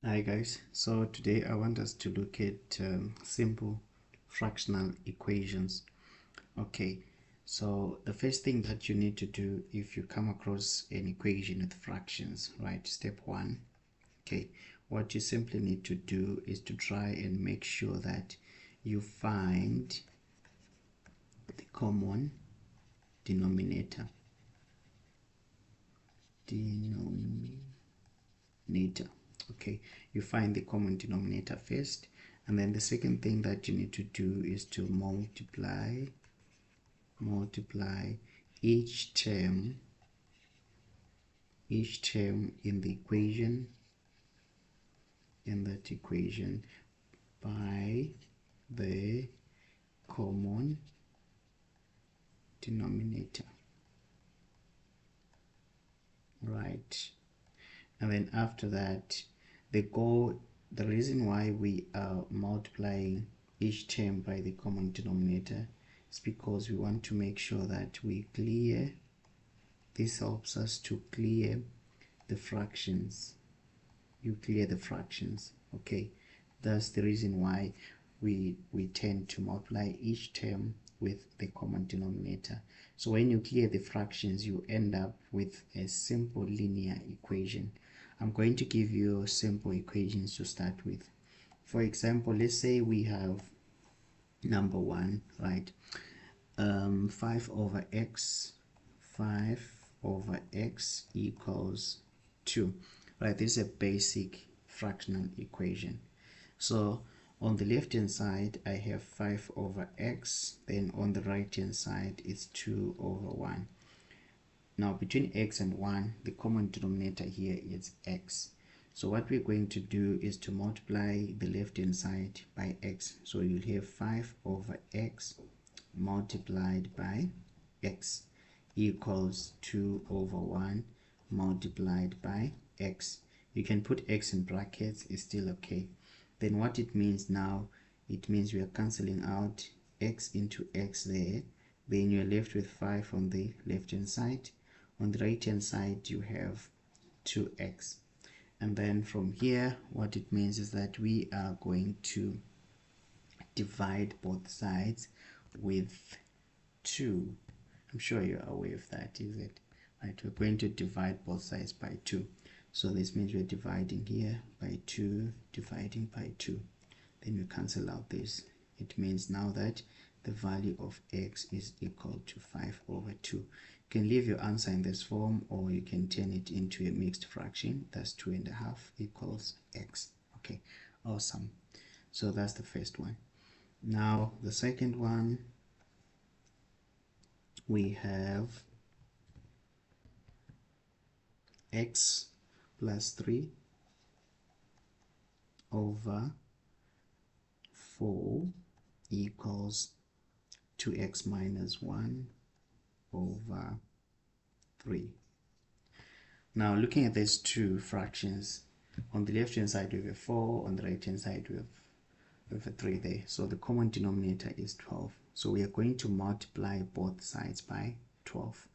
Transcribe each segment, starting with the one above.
Hi guys, so today I want us to look at simple fractional equations. Okay, so the first thing that you need to do if you come across an equation with fractions, right? Step one, okay, what you simply need to do is to try and make sure that you find the common denominator. Okay, you find the common denominator first, and then the second thing that you need to do is to multiply each term in the equation by the common denominator, right? And then after that, the reason why we are multiplying each term by the common denominator is because we want to make sure that this helps us to clear the fractions. You clear the fractions, okay? That's the reason why we tend to multiply each term with the common denominator. So when you clear the fractions, you end up with a simple linear equation. I'm going to give you simple equations to start with. For example, let's say we have number one, right? 5 over x equals 2, right? This is a basic fractional equation. So on the left hand side I have 5 over x, then on the right hand side it's 2 over 1. Now between x and 1, the common denominator here is x. So what we're going to do is to multiply the left hand side by x. So you'll have 5 over x multiplied by x equals 2 over 1 multiplied by x. You can put x in brackets, it's still okay. Then what it means now, it means we are cancelling out x into x there. Then you're left with 5 on the left hand side. On the right hand side you have 2x. And then from here what it means is that we are going to divide both sides with 2. I'm sure you're aware of that, is it? Right, we're going to divide both sides by 2. So this means we're dividing here by 2, dividing by 2. Then we cancel out this. It means now that the value of x is equal to 5 over 2. You can leave your answer in this form, or you can turn it into a mixed fraction. That's 2.5 equals x. Okay, awesome. So that's the first one. Now the second one, we have x plus 3 over 4 equals 2x minus 1 over 3. Now looking at these two fractions, on the left hand side we have 4, on the right hand side we have a 3 there. So the common denominator is 12. So we are going to multiply both sides by 12.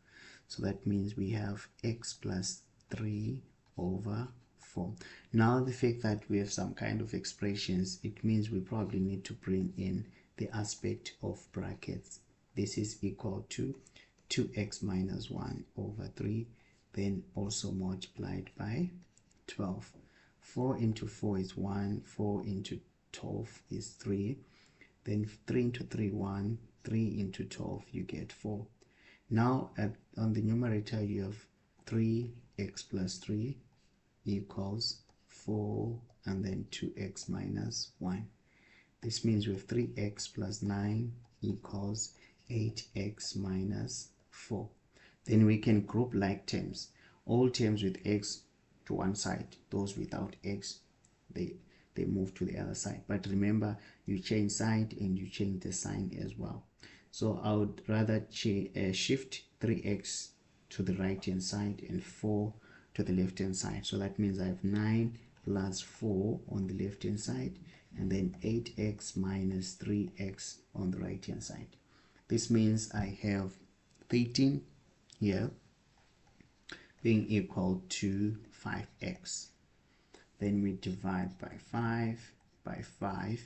So that means we have x plus 3 over 4. Now the fact that we have some kind of expressions, it means we probably need to bring in the aspect of brackets. This is equal to 2x minus 1 over 3, then also multiplied by 12. 4 into 4 is 1, 4 into 12 is 3, then 3 into 3 1, 3 into 12 you get 4. Now on the numerator you have 3x plus 3 equals 4 and then 2x minus 1. This means we have 3x plus 9 equals 8x minus 4. Then we can group like terms. All terms with x to one side, those without x, they move to the other side. But remember, you change side and you change the sign as well. So I would rather shift 3x to the right hand side and 4 to the left hand side. So that means I have 9 plus 4 on the left hand side, and then 8x minus 3x on the right hand side. This means I have 13 here being equal to 5x. Then we divide by 5,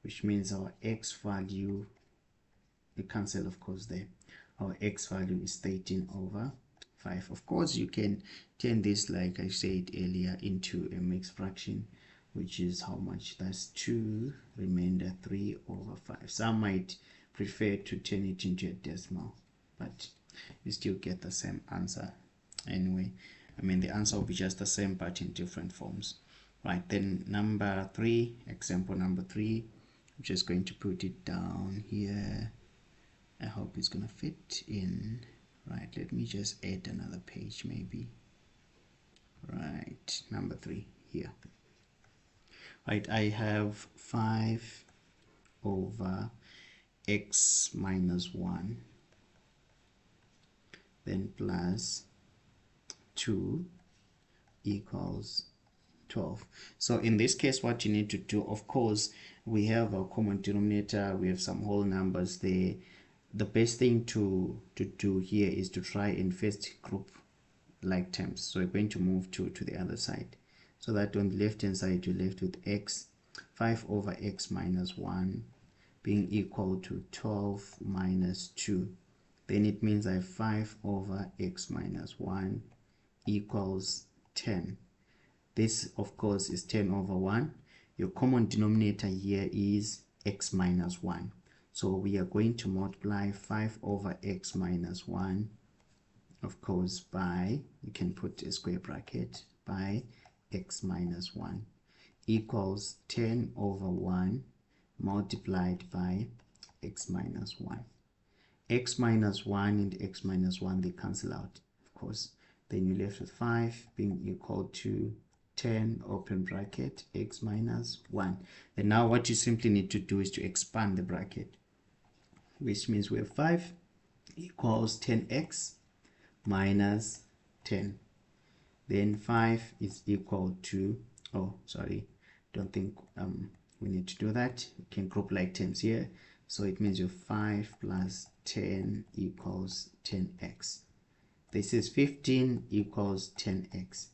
which means our x value, we cancel of course there, our x value is 13 over 5. Of course you can turn this, like I said earlier, into a mixed fraction, which is how much? That's 2 remainder 3 over 5. Some might prefer to turn it into a decimal, but you still get the same answer anyway. I mean, the answer will be just the same but in different forms. Right, then number 3, example number 3, I'm just going to put it down here. I hope it's gonna fit in. Right, let me just add another page maybe. Right, number 3 here. Right, I have 5 over x minus 1, then plus 2 equals 12. So in this case, what you need to do, of course, we have a common denominator, we have some whole numbers there. The best thing to do here is to try and first group like terms. So we're going to move to the other side, so that on the left hand side you're left with x 5 over x minus 1 being equal to 12 minus 2. Then it means I have 5 over x minus 1 equals 10. This of course is 10 over 1. Your common denominator here is x minus 1. So we are going to multiply 5 over x minus 1, of course, by, you can put a square bracket, by x minus 1 equals 10 over 1 multiplied by x minus 1. X minus 1 and x minus 1, they cancel out, of course. Then you're left with 5 being equal to 10 open bracket x minus 1. And now what you simply need to do is to expand the bracket, which means we have 5 equals 10x minus 10. Then 5 is equal to, oh sorry, don't think we need to do that. We can group like terms here. So it means your 5 plus 10 equals 10x. This is 15 equals 10x.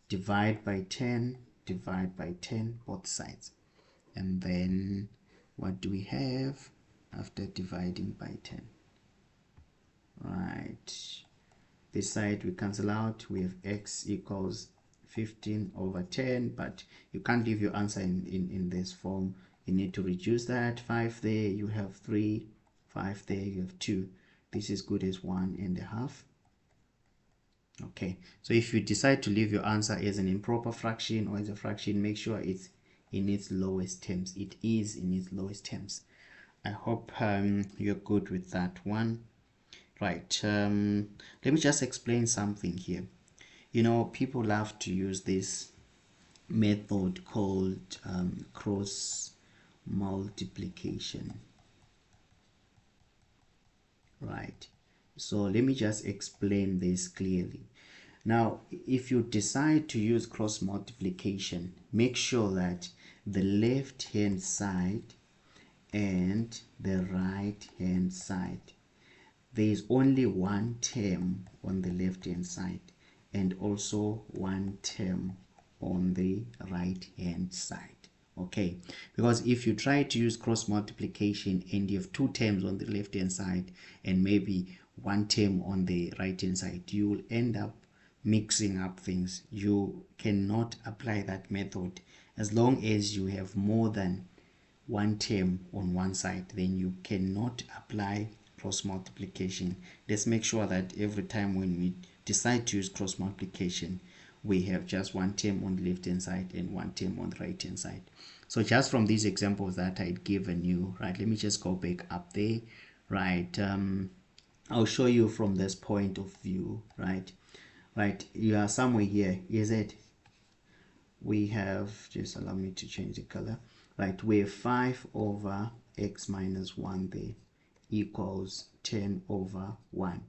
Divide by 10, divide by 10, both sides. And then what do we have after dividing by 10? Right, this side we cancel out. We have x equals 15 over 10, but you can't leave your answer in this form. You need to reduce that. 5 there, you have 3. 5 there, you have 2. This is good as 1.5. Okay, so if you decide to leave your answer as an improper fraction or as a fraction, make sure it's in its lowest terms. It is in its lowest terms. I hope you're good with that one. Right, let me just explain something here. You know, people love to use this method called cross multiplication. Right, so let me just explain this clearly. Now, if you decide to use cross multiplication, make sure that the left hand side and the right hand side, there is only one term on the left hand side and also one term on the right hand side. Okay, because if you try to use cross multiplication and you have two terms on the left hand side and maybe one term on the right hand side, you will end up mixing up things. You cannot apply that method. As long as you have more than one term on one side, then you cannot apply cross multiplication. Let's make sure that every time when we decide to use cross multiplication, we have just one term on the left hand side and one term on the right hand side. So just from these examples that I'd given you, right, let me just go back up there. Right, I'll show you from this point of view. Right, you are somewhere here, is it? We have, just allow me to change the color. Right, we have 5 over x minus 1 there equals 10 over 1.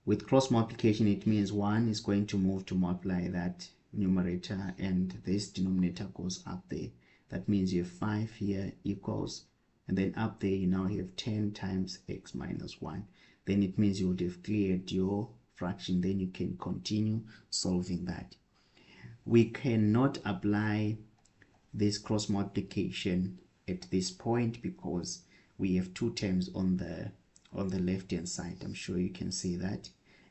With cross multiplication, it means 1 is going to move to multiply that numerator and this denominator goes up there. That means you have 5 here equals, and then up there you now have 10 times x minus 1. Then it means you would have cleared your fraction. Then you can continue solving that. we cannot apply this cross multiplication at this point because we have two terms on the left hand side. I'm sure you can see that,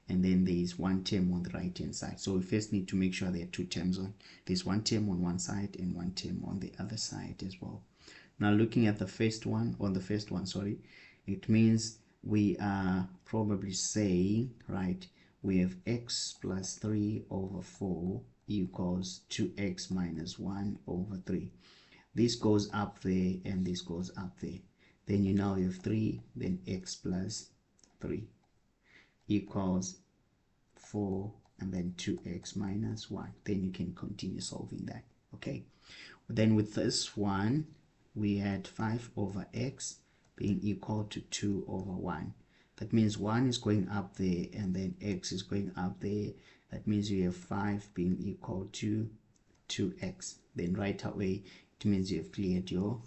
and then there is one term on the right hand side. So we first need to make sure there are two terms on, there's one term on one side and one term on the other side as well. Now looking at the first one, sorry, it means we are probably saying, right, we have x plus 3 over 4 equals 2x minus 1 over 3. This goes up there and this goes up there. Then you now have 3, then x plus 3 equals 4, and then 2x minus 1. Then you can continue solving that. Okay. Then with this one, we had 5 over x being equal to 2 over 1. That means 1 is going up there and then x is going up there. That means you have 5 being equal to 2x. Then right away, it means you have cleared your